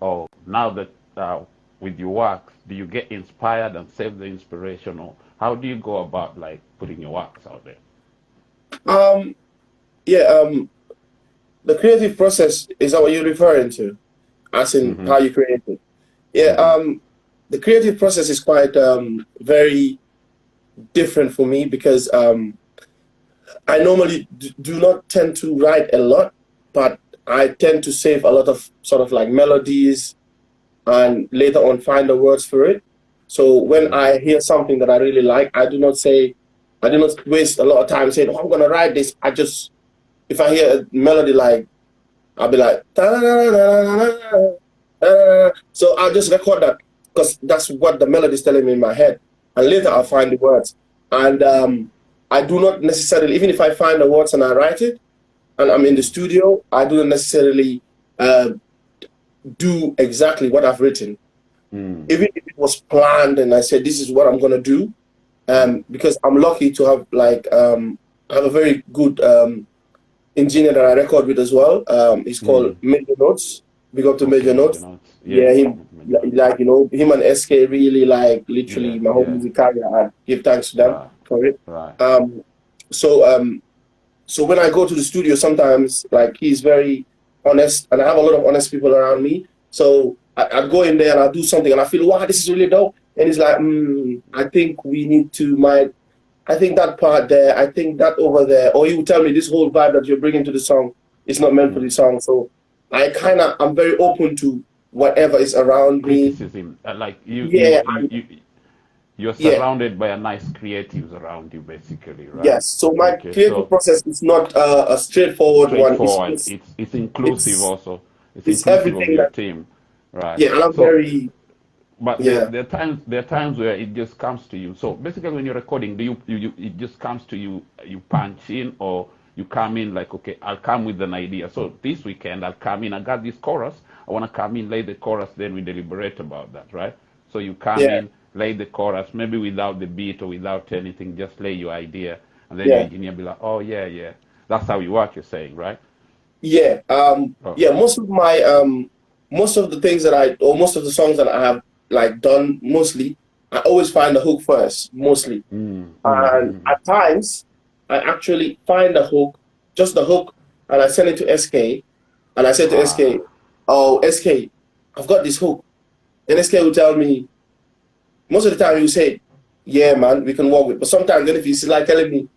or now that with your works, do you get inspired and save the inspiration, or how do you go about like putting your works out there? Um, yeah, the creative process is that what you're referring to, as in Mm-hmm. how you create it. Yeah, Mm-hmm. the creative process is quite very different for me because I normally do not tend to write a lot, but I tend to save a lot of sort of like melodies and later on find the words for it. So when Mm-hmm. I hear something that I really like, I do not waste a lot of time saying, "Oh, I'm gonna write this." I just, if I hear a melody like, I'll be like, so I'll just record that because that's what the melody is telling me in my head, and later I'll Mm-hmm. find the words. And I do not necessarily, even if I find the words and I write it, and I'm in the studio, I do not necessarily uh, do exactly what I've written. Mm-hmm. Even if it was planned and I said this is what I'm gonna do, Yeah. because I'm lucky to have like I have a very good engineer that I record with as well. He's called Mm. Major Notes. Big up to Okay, Major major Notes. notes. Yeah, Yeah, him major notes. like him and SK really like literally Yeah, my whole yeah. music career. I give thanks to them Right, for it. right. Um, so so when I go to the studio, sometimes like he's very honest, and I have a lot of honest people around me. So I go in there and I do something, and I feel, wow, this is really dope. And he's like, I think we need to I think that part there, I think that over there, or he will tell me this whole vibe that you're bringing to the song is not meant for Mm. the song. So I'm very open to whatever is around me. Criticism, like Yeah, and you're yeah, surrounded by a nice creatives around you, basically, right? yes. So my Okay, creative so process is not a straightforward one. straightforward. It's inclusive It's also. It's it's inclusive of everything your that, team, right? yeah, and I'm So, very, but yeah, there are times where it just comes to you. So basically, when you're recording, do you it just comes to you? You punch in, or you come in like, okay, I'll come with an idea. So this weekend I'll come in. I got this chorus. I want to come in, lay the chorus. Then we deliberate about that, right? So you come yeah, in, lay the chorus, maybe without the beat or without anything, just lay your idea, and then your yeah, engineer be like, oh yeah, yeah. That's how you work. You're saying, right? yeah. Oh, Yeah, most of the things that or most of the songs that I have like done, mostly, I always find the hook first, mostly. mm, mm, And mm, at times, I actually find the hook, just the hook, and I send it to SK, and I say to SK, ah, "Oh, SK, I've got this hook." Then SK will tell me, most of the time, you say, "Yeah, man, we can work with." But sometimes, then if he's like telling me,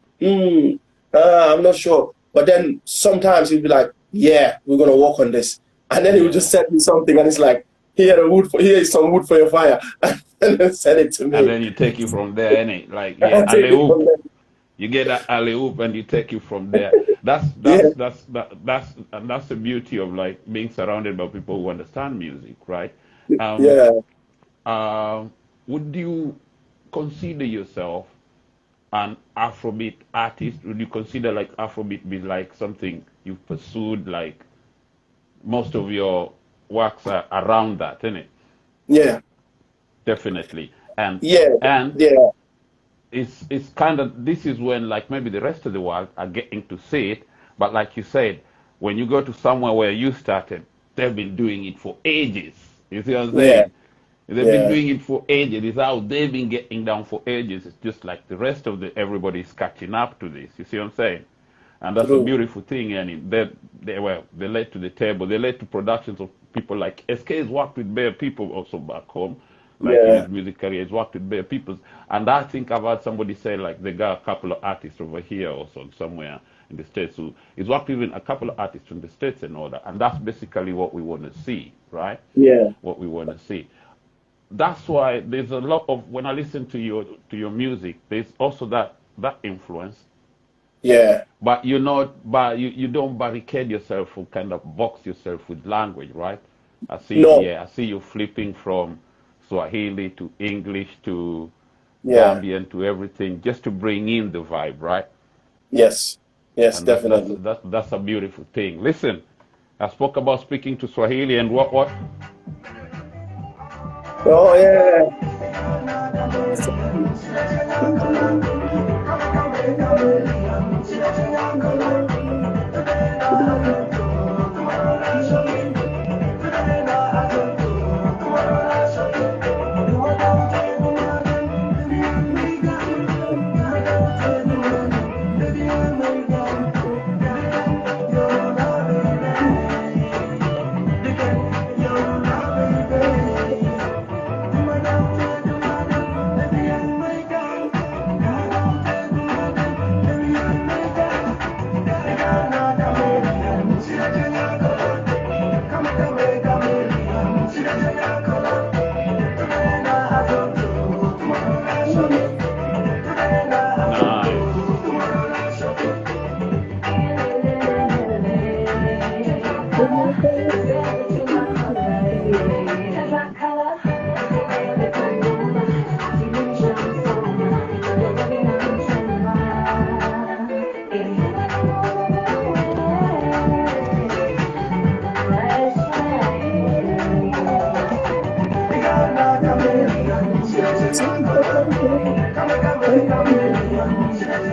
I'm not sure." But then sometimes he'll be like, "Yeah, we're gonna work on this," and then he will just yeah. send me something, and it's like, here is some wood for your fire," and then send it to And me. then you take you from there, innit? Like, yeah, I take alley it from oop. there. You get that alley oop, and you take you from there. Yeah, That's the beauty of like being surrounded by people who understand music, right? Um, yeah, uh, would you consider yourself an Afrobeat artist? Would you consider like Afrobeat be like something you've pursued? Like most of your works are around that, isn't it? yeah, Definitely. And yeah, and yeah, it's kind of, this is when like maybe the rest of the world are getting to see it, but like you said, when you go to somewhere where you started, they've been doing it for ages. You see what I'm yeah, saying? They've been yeah, doing it for ages. It's how they've been getting down for ages. It's just like the rest of the everybody's catching up to this. You see what I'm saying? And that's a true. beautiful thing. And they led to the table. They led to productions of people like SK has worked with Bear people also back home, like in Yeah, his music career. He's worked with Bear people. And I think I've heard somebody say like they got a couple of artists over here also somewhere in the States who he's worked with a couple of artists from the States and all that. And that's basically what we want to see, right? yeah, What we want to see. That's why there's a lot of, when I listen to your music, there's also that influence, yeah. but you don't barricade yourself or kind of box yourself with language, right? No, I see you flipping from Swahili to English to yeah, Gambian to everything, just to bring in the vibe, right? yes, yes, And definitely. that's a beautiful thing. Listen, I spoke about speaking to Swahili and what? Oh yeah. So,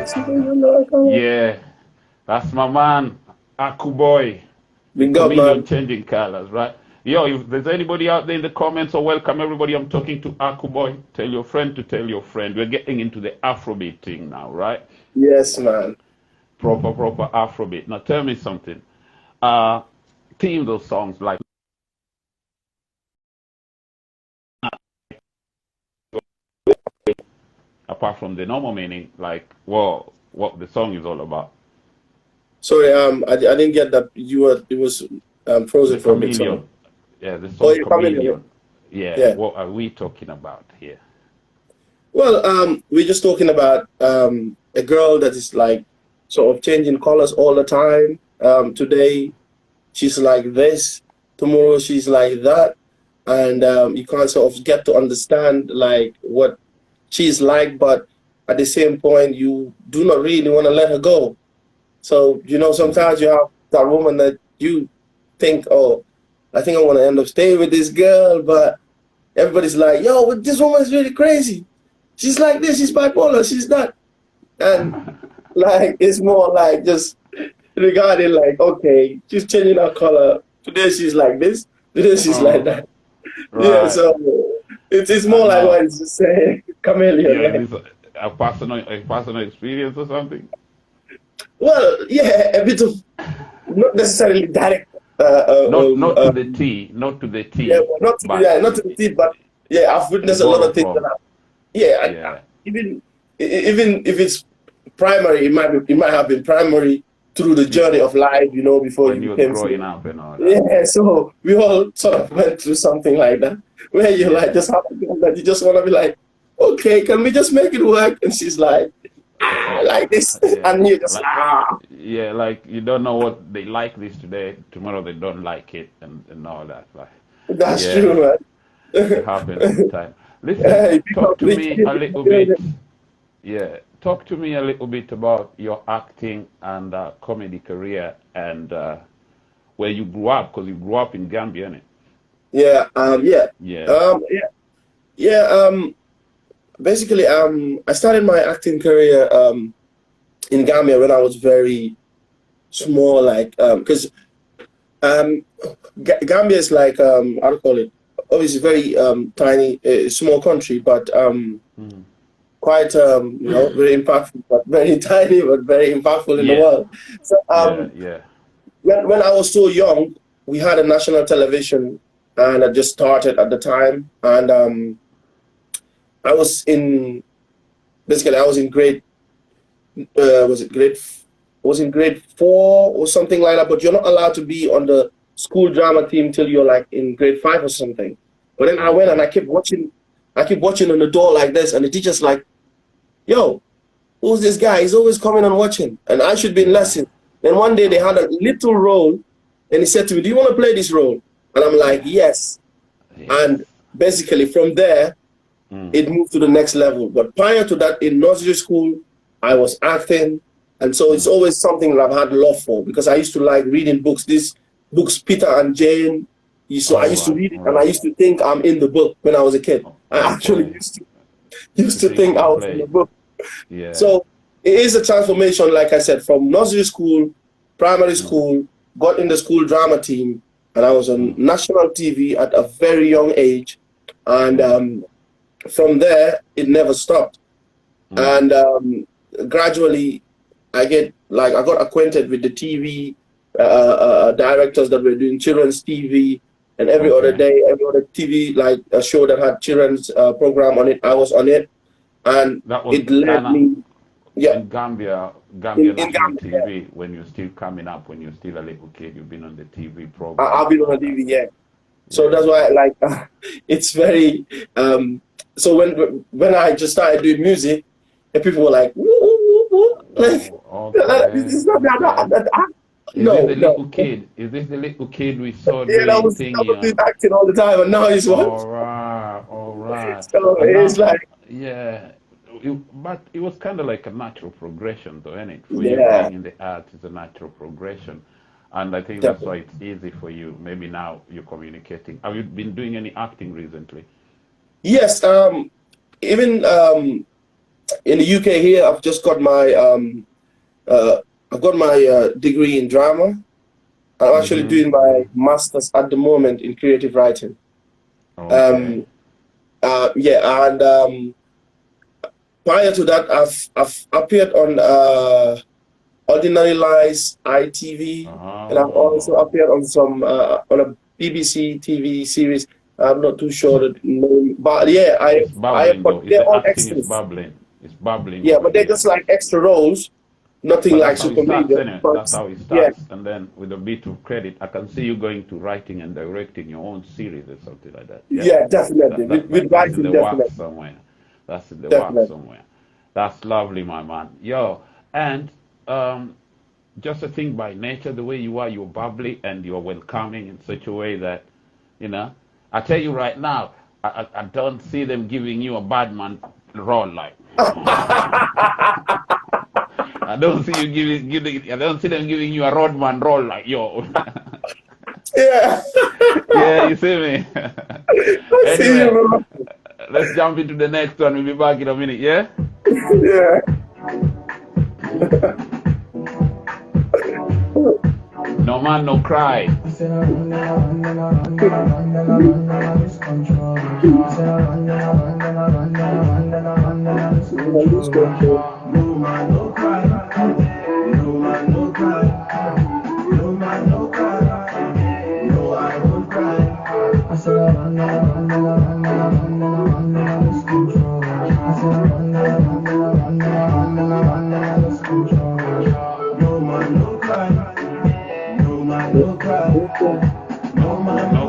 Yeah, that's my man, Aku Boy, the Big up, chameleon man. changing colors, right? Yo, if there's anybody out there in the comments, so welcome everybody. I'm talking to Aku Boy. Tell your friend to tell your friend. We're getting into the Afrobeat thing now, right? Yes, man. Proper Afrobeat. Now tell me something. Theme those songs like apart from the normal meaning, like well, what the song is all about. Sorry, I didn't get that. It was frozen The for a bit. Sorry. chameleon. Yeah, the Oh, song you're coming in. chameleon. Yeah, Yeah. what are we talking about here? Well, we're just talking about a girl that is like sort of changing colors all the time. Today she's like this, tomorrow she's like that, and you can't sort of get to understand like what she's like, but at the same point you do not really want to let her go. So sometimes you have that woman that you think, oh, I think I want to end up staying with this girl, but everybody's like, yo, this woman is really crazy. She's like this, she's bipolar, she's that. And like it's more like just regarding like, okay, she's changing her color. Today she's like this, today she's like that. Yeah, Right. so it's more like what it's just saying, chameleon. Yeah, Right? this a personal experience or something. Well, yeah, a bit of not necessarily direct. Not to the T, not to the T. Yeah, well, not to the teeth, but yeah, I've to witnessed a lot borrow of things from. that yeah, Yeah. even if it's primary, it might have been primary through the journey of life, before When you you was became growing slave. up and all that. Yeah, so we all sort of went through something like that, where you Yeah. like just have a girl that you just want to be like, okay, can we just make it work? And she's like, like this, Yeah. and you just Like, yeah, like you don't know what they like this today, tomorrow they don't like it and all that. Like that's yeah, true, man. it happens sometimes. Listen, Hey, talk to me a little bit. Yeah, talk to me a little bit about your acting and comedy career and where you grew up, because you grew up in Gambia, innit? Yeah, Yeah. yeah, yeah. Basically, I started my acting career in Gambia when I was very small, like because Gambia is like how to call it, obviously very tiny, small country, but Mm. quite very impactful, but very tiny, but very impactful in the Yeah. world. So Yeah. Yeah. when I was so young, we had a national television, and I just started at the time, and I was in basically I was in grade was it grade was in grade 4 or something like that, but you're not allowed to be on the school drama team till you're like in grade 5 or something. But then I went and I kept watching on the door like this, and the teacher's like, yo, who's this guy? He's always coming and watching, and I should be in lesson. Then one day they had a little role, and he said to me, do you want to play this role? And I'm like, yes. And basically from there, it moved to the next level. But prior to that, in nursery school, I was acting. And so it's always something that I've had love for, because I used to like reading books. These books, Peter and Jane. I used to read it, and I used to think I'm in the book when I was a kid. I actually used to think I was in the book. Yeah. So it is a transformation, like I said, from nursery school, primary school, got in the school drama team, and I was on national TV at a very young age. And from there, it never stopped. And gradually, I got acquainted with the TV directors that were doing children's TV, and every other day, every other TV like a show that had children's program on it, I was on it, and it led me. Yeah, in Gambia in national Gambia, TV, when you're still coming up, when you're still a little kid, you've been on the TV program. I've been on the TV, yeah. So that's why, like, it's very. So when I just started doing music, and people were like, woo, woo, woo, like, this is not that. No, little kid? Is this the little kid we saw doing I was doing acting all the time, and now he's what? All right. So it's like, yeah. But it was kind of like a natural progression, though, isn't it? For you being in the arts is a natural progression. And I think that's why it's easy for you. Maybe now you're communicating. Have you been doing any acting recently? Yes. Even in the UK here, I've just got my degree in drama. I'm actually doing my master's at the moment in creative writing. Okay. Yeah, and prior to that, I've appeared on Ordinary Lies, ITV, and I've also appeared on some on a BBC TV series. I'm not too sure the name, but yeah, it's bubbling though. but It's they're the all acting is extras. bubbling. It's bubbling Yeah, over but they're here. just like extra roles, nothing But like that's how it super starts, major. isn't it? But That's how it yeah, starts. And then with a bit of credit, I can see you going to writing and directing your own series or something like that. Yeah. yeah, definitely. With That's in writing, the works definitely, somewhere. That's in the works definitely. somewhere. That's lovely, my man. Yo, and just a thing by nature, the way you are, you're bubbly and you're welcoming in such a way that, you know, I tell you right now, I don't see them giving you a bad man role like. I don't see you I don't see them giving you a roadman role like yo. Yeah, Yeah, you see me. I see you, Anyway, bro. let's jump into the next one. We'll be back in a minute. Yeah. Yeah. No man, no cry. No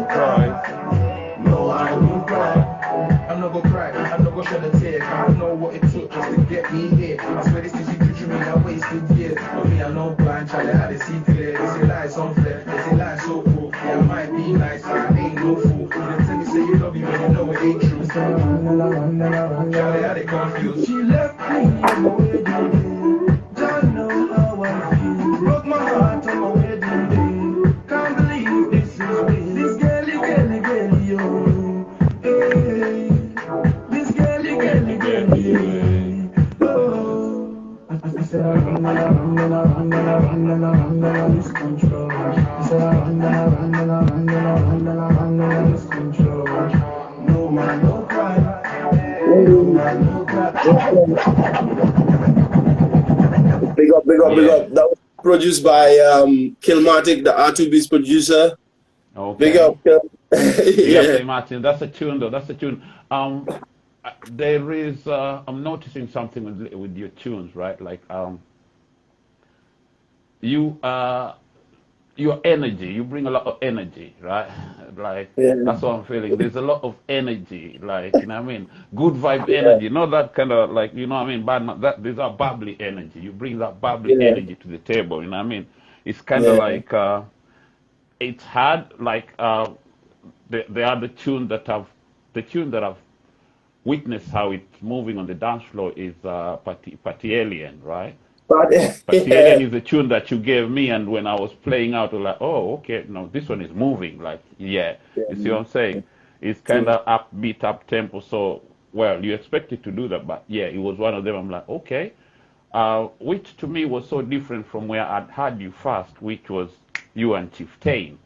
cry. No, I won't cry. I'm not gonna cry, I'm not gonna shed a tear. I know what it took just to get me here. I swear this is you to me, I wasted years. But me, I'm no blind, child, I had to see clear. They say lies unfair, they say lies so cool. Yeah, I might be nice, but I ain't no fool. You don't tell me, say you love me, but you know it ain't true. Child, I had it confused. She left me in my wedding day. Don't know how I feel. Broke my heart on my wedding day. Can't believe this is real. This girly, yo. Hey. This girly, yo. Oh. I said I'm gonna lose control. I said I'm gonna lose control. No man, no cry. No man, no cry. Big up, big up, big Yeah. up. That was produced by Kilmatic, the R2B's producer. Big Okay. up, Kil. Yeah, Yeah. play Martin. That's a tune though. That's a tune. There is. I'm noticing something with your tunes, right? Like you your energy. You bring a lot of energy, right? Like Yeah. that's what I'm feeling. There's a lot of energy, like you know what I mean. Good vibe energy, not that kind of like you know what I mean. Bad, that there's a bubbly energy. You bring that bubbly Yeah. energy to the table. You know what I mean. It's kind of Yeah. like it's hard. Like the other tune that I've witnessed how it's moving on the dance floor is Party Alien, right? But But the yeah. Alien is the tune that you gave me, and when I was playing out, I was like, oh, okay, no, this one is moving. Like, yeah, you see what I'm saying? It's kind of upbeat, up tempo. So, well, you expected to do that, but yeah, it was one of them. I'm like, okay, which to me was so different from where I'd had you first, which was you and Chieftain,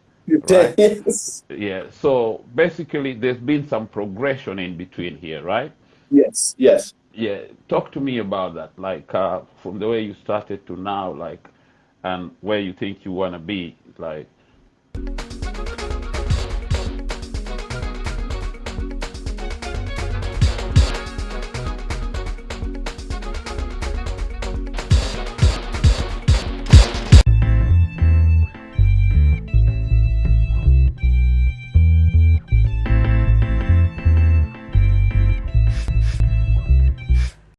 right? Yes. Yeah. So basically, there's been some progression in between here, right? Yes. Yes. Yeah, talk to me about that. Like from the way you started to now, like, and where you think you wanna be. Like,